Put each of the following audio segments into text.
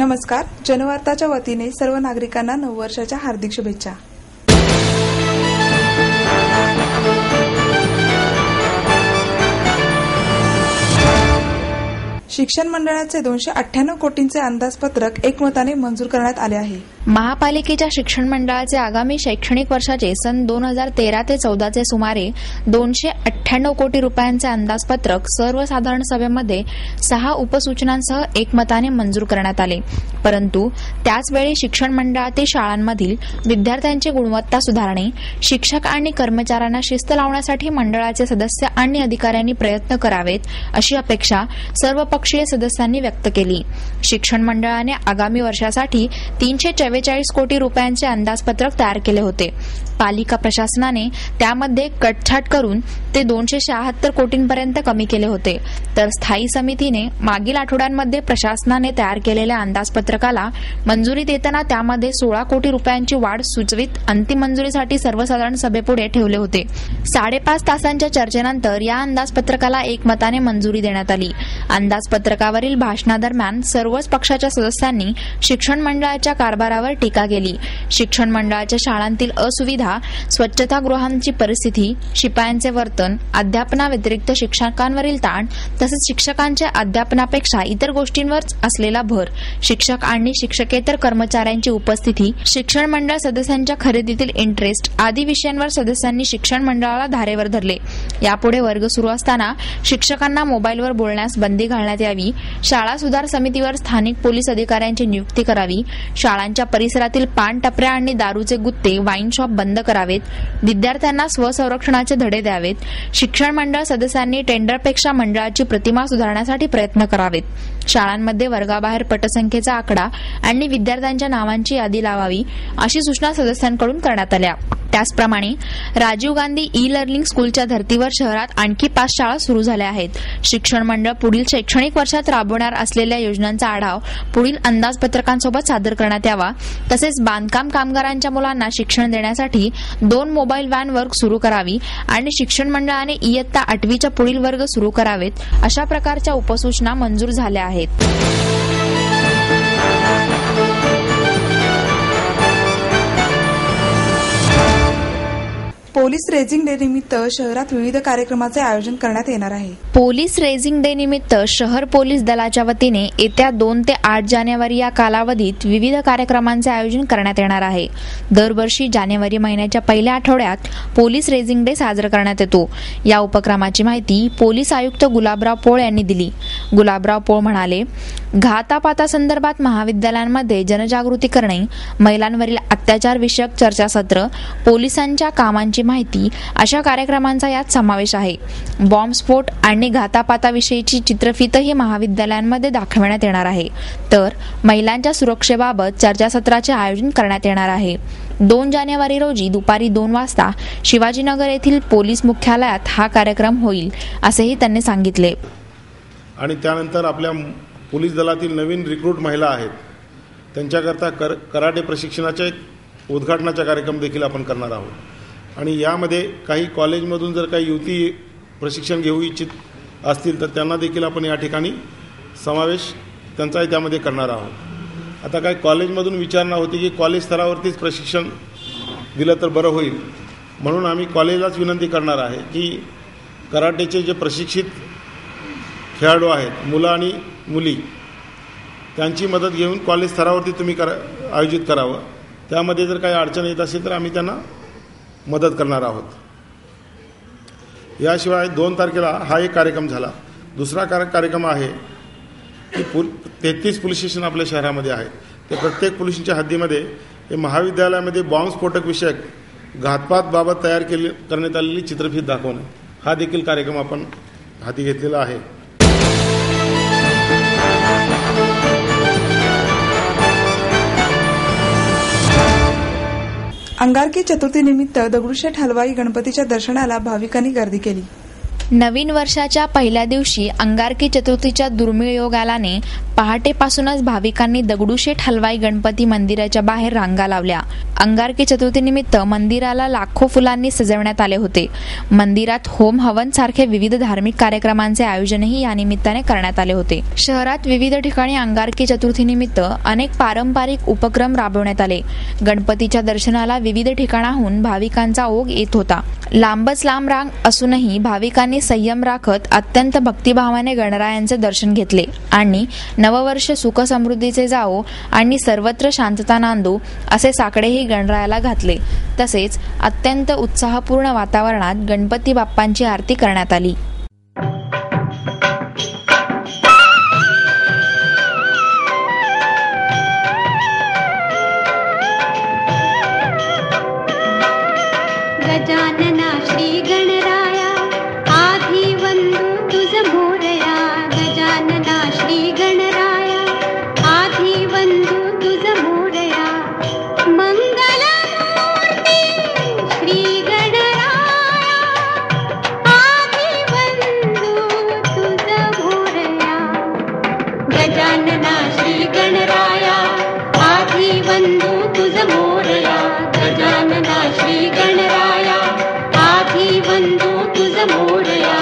नमस्कार. जनवार्ताच्या वतीने सर्व नागरिकांना नववर्षाच्या हार्दिक शुभेच्छा. शिक्षण मंडळाचे 298 कोटींचे अंदाजपत्रक एकमताने मंजूर करण्यात आले आहे. महापालिकेच्या शिक्षण मंडळाचे आगामी शैक्षणिक वर्षाचे सन 2013 ते 14 सुमारे 298 कोटी रुपयांचे अंदाजपत्रक सर्वसाधारण सभेमध्ये 6 उपसूचनांसह एकमताने मंजूर करण्यात आले. परंतु त्याचवेळी शिक्षण मंडळातील शाळांमधील विद्यार्थ्यांची गुणवत्ता सुधारणे, शिक्षक आणि कर्मचाऱ्यांना शिस्त लावण्यासाठी मंडळाचे सदस्य आणि अधिकाऱ्यांनी प्रयत्न करावेत अशी अपेक्षा सर्व पक्षीय सदस्यांनी व्यक्त केली. शिक्षण मंडळाने आगामी वर्षासाठी 344 कोटी रुपयांचे अंदाजपत्रक तयार केले होते. पालिका प्रशासनाने त्यामध्ये कटछाट करून ते 276 कोटींपर्यंत कमी केले होते. तर स्थायी समितीने मागील आठवड्यांमध्ये प्रशासनाने तयार केलेल्या अंदाजपत्रकाला मंजुरी देताना त्यामध्ये 16 कोटी रुपयांची वाढ सुचवित अंतिम मंजुरीसाठी सर्वसाधारण सभेपुढे ठेवले होते. 5.5 तासांच्या चर्चेनंतर या अंदाजपत्रकाला एकमताने मंजुरी देण्यात आली. अंदाजपत्रकावरील भाषणादरम्यान सर्वच पक्षाच्या सदस्यांनी शिक्षण मंडळाच्या कारभारावर टीका केली. शिक्षण मंडळाच्या शाळांतील असुविधा, स्वच्छतागृहांची परिस्थिती, शिपायांचे वर्तन, अध्यापनाव्यतिरिक्त शिक्षकांवरील ताण तसेच शिक्षकांच्या अध्यापनापेक्षा इतर गोष्टींवर असलेला भर, शिक्षक आणि शिक्षकेतर कर्मचाऱ्यांची उपस्थिती, शिक्षण मंडळ सदस्यांच्या खरेदीतील इंटरेस्ट आदी विषयांवर सदस्यांनी शिक्षण मंडळाला धारेवर धरले. यापुढे वर्ग सुरू असताना शिक्षकांना मोबाईलवर बोलण्यास बंदी घालण्यात यावी, शाळा सुधार समितीवर स्थानिक पोलीस अधिकाऱ्यांची नियुक्ती करावी, शाळांच्या परिसरातील पान टपऱ्या आणि दारूचे गुत्ते, वाईन शॉप बंद करावेत, विद्यार्थ्यांना स्वसंरक्षणाचे धडे द्यावेत, शिक्षण मंडळ सदस्यांनी टेंडरपेक्षा मंडळाची प्रतिमा सुधारण्यासाठी प्रयत्न करावेत, शाळांमध्ये वर्गाबाहेर पटसंख्येचा आकडा आणि विद्यार्थ्यांच्या नावांची यादी लावावी अशी सूचना सदस्यांकडून करण्यात आल्या. त्याचप्रमाणे राजीव गांधी ई लर्निंग स्कूलच्या धर्तीवर शहरात आणखी 5 शाळा सुरू झाल्या आहेत. शिक्षण मंडळ पुढील शैक्षणिक वर्षात राबवणार असलेल्या योजनांचा आढावा पुढील अंदाजपत्रकांसोबत सादर करण्यात यावा. तसेच बांधकाम कामगारांच्या मुलांना शिक्षण देण्यासाठी 2 मोबाईल व्हॅन वर्ग सुरू करावी आणि शिक्षण मंडळाने इयत्ता 8वीच्या पुढील वर्ग सुरू करावेत अशा प्रकारच्या उपसूचना मंजूर झाल्या आहेत. पोलीस रेझिंग डे निमित्त शहरात विविध कार्यक्रमाचे आयोजन करण्यात येणार आहे. पोलीस रेझिंग डे निमित्त शहर पोलीस दलाच्या वतीने येत्या 2 ते 8 जानेवारी या कालावधीत विविध कार्यक्रमांचे आयोजन करण्यात येणार आहे. दरवर्षी जानेवारी महिन्याच्या पहिल्या आठवड्यात पोलीस रेझिंग डे साजरा करण्यात येतो. या उपक्रमाची माहिती पोलीस आयुक्त गुलाबराव पोळ यांनी दिली. गुलाबराव पोळ म्हणाले, घातापातासंदर्भात महाविद्यालयांमध्ये जनजागृती करणे, महिलांवरील अत्याचार विषयक चर्चासत्र, पोलिसांच्या कामांची माहिती अशा कार्यक्रमांचा यात समावेश आहे. बॉम्बस्फोट आणि घातापाताविषयीची चित्रफितही महाविद्यालयांमध्ये दाखवण्यात येणार आहे. तर महिलांच्या सुरक्षेबाबत चर्चासत्राचे आयोजन करण्यात येणार आहे. 2 जानेवारी रोजी दुपारी 2 वाजता शिवाजीनगर येथील पोलीस मुख्यालयात हा कार्यक्रम होईल असेही त्यांनी सांगितले. आणि त्यानंतर आपल्या पोलीस दलातील नवीन रिक्रूट महिला आहेत त्यांच्याकरता कराटे प्रशिक्षणाचे उद्घाटनाचा कार्यक्रम देखील आपण करणार आहोत. आणि यामध्ये काही कॉलेजमधून जर काही युवती प्रशिक्षण घेऊ इच्छित असतील तर त्यांना देखील आपण या ठिकाणी समावेश त्यांचाही त्यामध्ये करणार आहोत. आता काही कॉलेजमधून विचारणा होती की कॉलेज स्तरावरतीच प्रशिक्षण दिलं तर बरं होईल, म्हणून आम्ही कॉलेजलाच विनंती करणार आहे की कराटेचे जे प्रशिक्षित खेळाडू आहेत, मुलं आणि मुली, त्यांची मदत घेऊन कॉलेज स्तरावरती तुम्ही आयोजित करावं. त्यामध्ये जर काही अडचण येत असेल तर आम्ही त्यांना मदत करणार आहोत. याशिवाय 2 तारखेला हा एक कार्यक्रम झाला. दुसरा कार्यक्रम आहे की 33 पोलीस स्टेशन आपल्या शहरामध्ये आहेत. ते प्रत्येक पोलीस स्टेशनच्या हद्दीमध्ये हे महाविद्यालयामध्ये बॉम्बस्फोटक विषयक घातपातबाबत तयार करण्यात आलेली चित्रफित दाखवणे हा देखील कार्यक्रम आपण हाती घेतलेला आहे. अंगारकी चतुर्थीनिमित्त दगडूशेठ हलवाई गणपतीच्या दर्शनाला भाविकांनी गर्दी केली. नवीन वर्षाच्या पहिल्या दिवशी अंगारकी चतुर्थीच्या दुर्मिळ योग आल्याने पहाटेपासूनच भाविकांनी दगडूशेठ हलवाई गणपती मंदिराच्या बाहेर रांगा लावल्या. अंगारकी चतुर्थीनिमित्त मंदिराला लाखो फुलांनी सजवण्यात आले होते. मंदिरात होम हवन सारखे विविध धार्मिक कार्यक्रमांचे आयोजनही या निमित्ताने करण्यात आले होते. शहरात विविध ठिकाणी अंगारकी चतुर्थीनिमित्त अनेक पारंपरिक उपक्रम राबवण्यात आले. गणपतीच्या दर्शनाला विविध ठिकाणाहून भाविकांचा ओघ येत होता. लांबच लांब रांग असूनही भाविकांनी संयम राखत अत्यंत भक्तिभावाने गणरायांचे दर्शन घेतले आणि नववर्ष सुख समृद्धीचे जावो आणि सर्वत्र शांतता नांदो असे साकडेही गणरायाला घातले. तसेच अत्यंत उत्साहपूर्ण वातावरणात गणपती बाप्पांची आरती करण्यात आली. गजानना श्री गणराया आधी वंदू तुझ मोरया. गजानना श्री गणराया आधी वंदू तुझ मोरया. मंगलमूर्ती श्री गणराया आधी वंदू तुझ मोरया. गजानना श्री गणराया आधी वंदू तुझ मोरया. गजानना श्री गणराया आधी वंदू तुझ मोरया.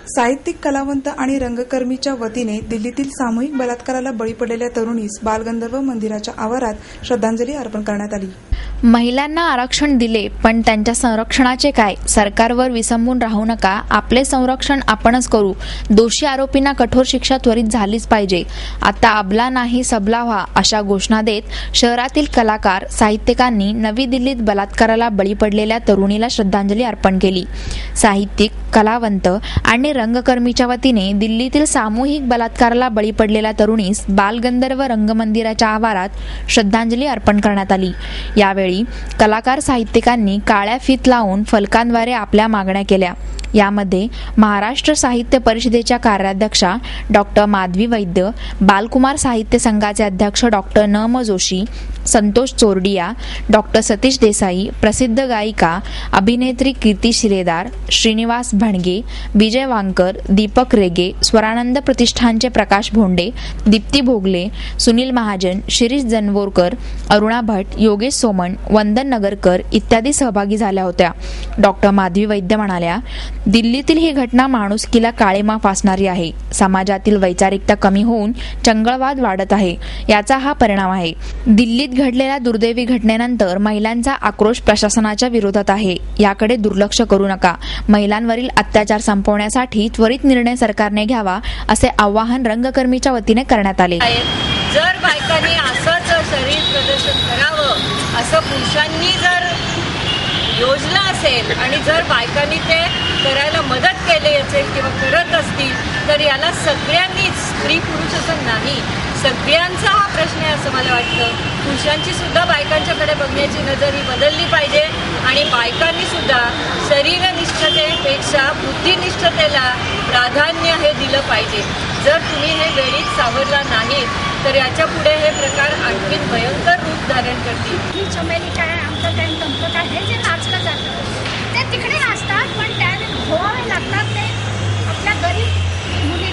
साहित्यिक, कलावंत आणि रंगकर्मीच्या वतीने दिल्लीतील सामूहिक बलात्काराला बळी पडलेल्या तरुणीस बालगंधर्व मंदिराच्या आवारात श्रद्धांजली अर्पण करण्यात आली. महिलांना आरक्षण दिले, पण त्यांच्या संरक्षणाचे काय? सरकारवर विसंबून राहू नका, आपले संरक्षण आपणच करू. दोषी आरोपींना कठोर शिक्षा त्वरित झालीच पाहिजे. आता अबला नाही सबला व्हा अशा घोषणा देत शहरातील कलाकार, साहित्यिकांनी नवी दिल्लीत बलात्काराला बळी पडलेल्या तरुणीला श्रद्धांजली अर्पण केली. साहित्यिक, कलावंत आणि रंगकर्मीच्या वतीने दिल्लीतील सामूहिक बलात्काराला बळी पडलेल्या तरुणीस बालगंधर्व रंगमंदिराच्या आवारात श्रद्धांजली अर्पण करण्यात आली. यावेळी कलाकार, साहित्यिकांनी काळ्या फीत लावून फलकांद्वारे आपल्या मागण्या केल्या. यामध्ये महाराष्ट्र साहित्य परिषदेच्या कार्याध्यक्षा डॉक्टर माधवी वैद्य, बालकुमार साहित्य संघाचे अध्यक्ष डॉक्टर न. जोशी, संतोष चोरडिया, डॉक्टर सतीश देसाई, प्रसिद्ध गायिका अभिनेत्री कीर्ती शिलेदार, श्रीनिवास भणगे, विजय वांकर, दीपक रेगे, स्वरानंद प्रतिष्ठानचे प्रकाश भोंडे, दीप्ती भोगले, सुनील महाजन, शिरीष जनवोरकर, अरुणा भट, योगेश सोमण, वंदन नगरकर इत्यादी सहभागी झाल्या होत्या. डॉक्टर माधवी वैद्य म्हणाल्या, दिल्लीतील ही घटना माणुसकीला काळेमा फासणारी आहे. समाजातील वैचारिकता कमी होऊन चंगळवाद वाढत आहे. याचा हा परिणाम आहे. दिल्लीत घडलेल्या दुर्दैवी घटनेनंतर महिलांचा आक्रोश प्रशासनाच्या विरोधात आहे. याकडे दुर्लक्ष करू नका. महिलांवरील अत्याचार संपवण्यासाठी त्वरित निर्णय सरकारने घ्यावा असे आवाहन रंगकर्मीच्या वतीने करण्यात आले. जर बायकांनी असंच शरीर प्रदर्शन करावं असं पुरुषांनी जर योजना असेल आणि जर बायकांनी ते करायला मदत केली असेल किंवा करत असतील तर याला सगळ्यांनीच, स्त्री पुरुष असं नाही, सगळ्यांचा हा प्रश्न आहे असं मला वाटतं. पुरुषांची सुद्धा बायकांच्याकडे बघण्याची नजर ही बदलली पाहिजे आणि बायकांनी सुद्धा शरीरनिष्ठतेपेक्षा बुद्धिनिष्ठतेला प्राधान्य हे दिलं पाहिजे. जर तुम्ही हे वेळीच सावरला नाहीत तर याच्या पुढे हे प्रकार आणखी भयंकर रूप धारण करतील. ही चमेली काय, आमचं काय, तमकं काय, हे जे नाचलं जातं ते तिकडे नाचतात, पण त्याने धुवावे लागतात ते आपल्या गरीब मुली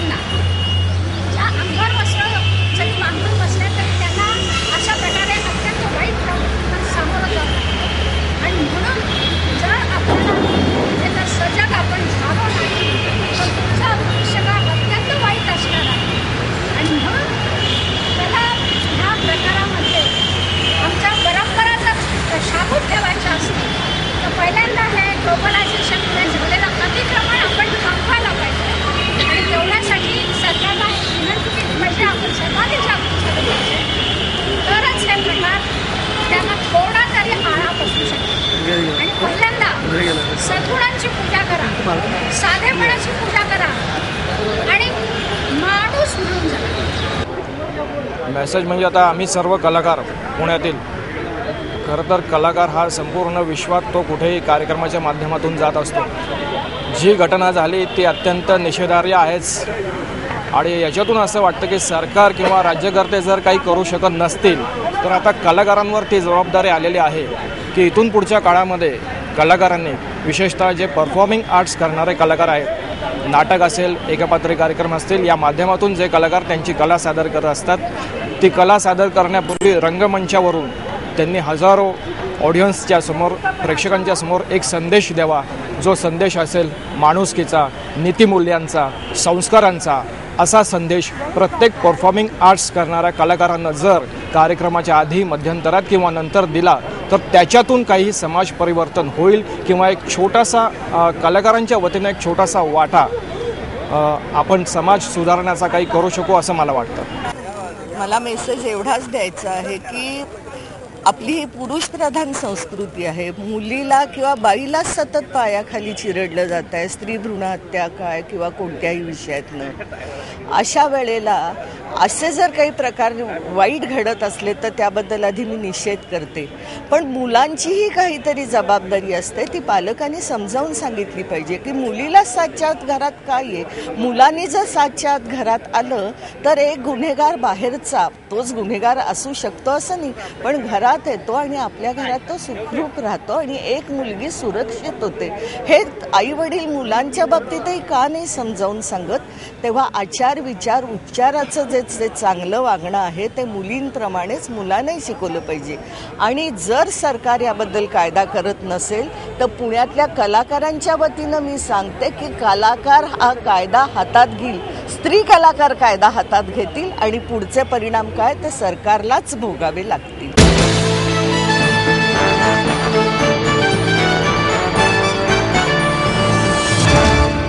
मेसेज म्हणजे आता आम्ही सर्व कलाकार पुण्यातील, खरं तर कलाकार हा संपूर्ण विश्वात तो कुठेही कार्यक्रमाच्या माध्यमातून जात असतो. जी घटना झाली ती अत्यंत निषेधार्ह आहेच आणि याच्यातून असं वाटतं की सरकार किंवा राज्यकर्ते जर काही करू शकत नसतील तर आता कलाकारांवर ती जबाबदारी आलेली आहे की इथून पुढच्या काळामध्ये कलाकारांनी, विशेषतः जे परफॉर्मिंग आर्ट्स करणारे कलाकार आहेत, नाटक असेल, एकपात्री कार्यक्रम असतील, या माध्यमातून जे कलाकार त्यांची कला सादर करत असतात, ती कला सादर करण्यापूर्वी रंगमंचावरून त्यांनी हजारो ऑडियन्सच्या समोर, प्रेक्षकांच्या समोर एक संदेश द्यावा, जो संदेश असेल माणुसकीचा, नीतिमूल्यांचा, संस्कारांचा. असा संदेश प्रत्येक परफॉर्मिंग आर्ट्स करणाऱ्या कलाकारांना जर कार्यक्रमाच्या आधी, मध्यंतरात किंवा नंतर दिला तर त्याच्यातून काही समाज परिवर्तन होईल किंवा एक छोटासा कलाकारांच्या वतीने एक छोटासा वाटा आपण समाज सुधारण्याचा काही करू शकू असं मला वाटतं. मला मेसेज एवढाच द्यायचा आहे की आपली ही पुरुषप्रधान संस्कृती आहे. मुलीला किंवा बाईला सतत पायाखाली चिरडलं जात आहे, स्त्री भ्रूण हत्या काय किंवा कोणत्याही विषयातनं. अशा वेळेला असे जर काही प्रकार वाईट घडत असले तर त्याबद्दल आधी मी निषेध करते, पण मुलांचीही काहीतरी जबाबदारी असते. ती पालकांनी समजावून सांगितली पाहिजे की मुलीला सातच्या आत घरात काय आहे. मुलांनी जर सातच्या आत घरात आलं तर एक गुन्हेगार बाहेरचा, तोच गुन्हेगार असू शकतो असं नाही, पण घरात येतो आणि आपल्या घरात तो सुखरूप राहतो आणि एक मुलगी सुरक्षित होते. हे आई वडील मुलांच्या बाबतीतही का नाही समजावून सांगत. तेव्हा आचार विचार उपचाराचं जे चांगलं वागणं आहे ते मुलींप्रमाणेच मुलांनाही शिकवलं पाहिजे. आणि जर सरकार याबद्दल कायदा करत नसेल तर पुण्यातल्या कलाकारांच्या वतीनं मी सांगते की कलाकार हा कायदा हातात घेईल, स्त्री कलाकार कायदा हातात घेतील आणि पुढचे परिणाम काय ते सरकारलाच भोगावे लागतील.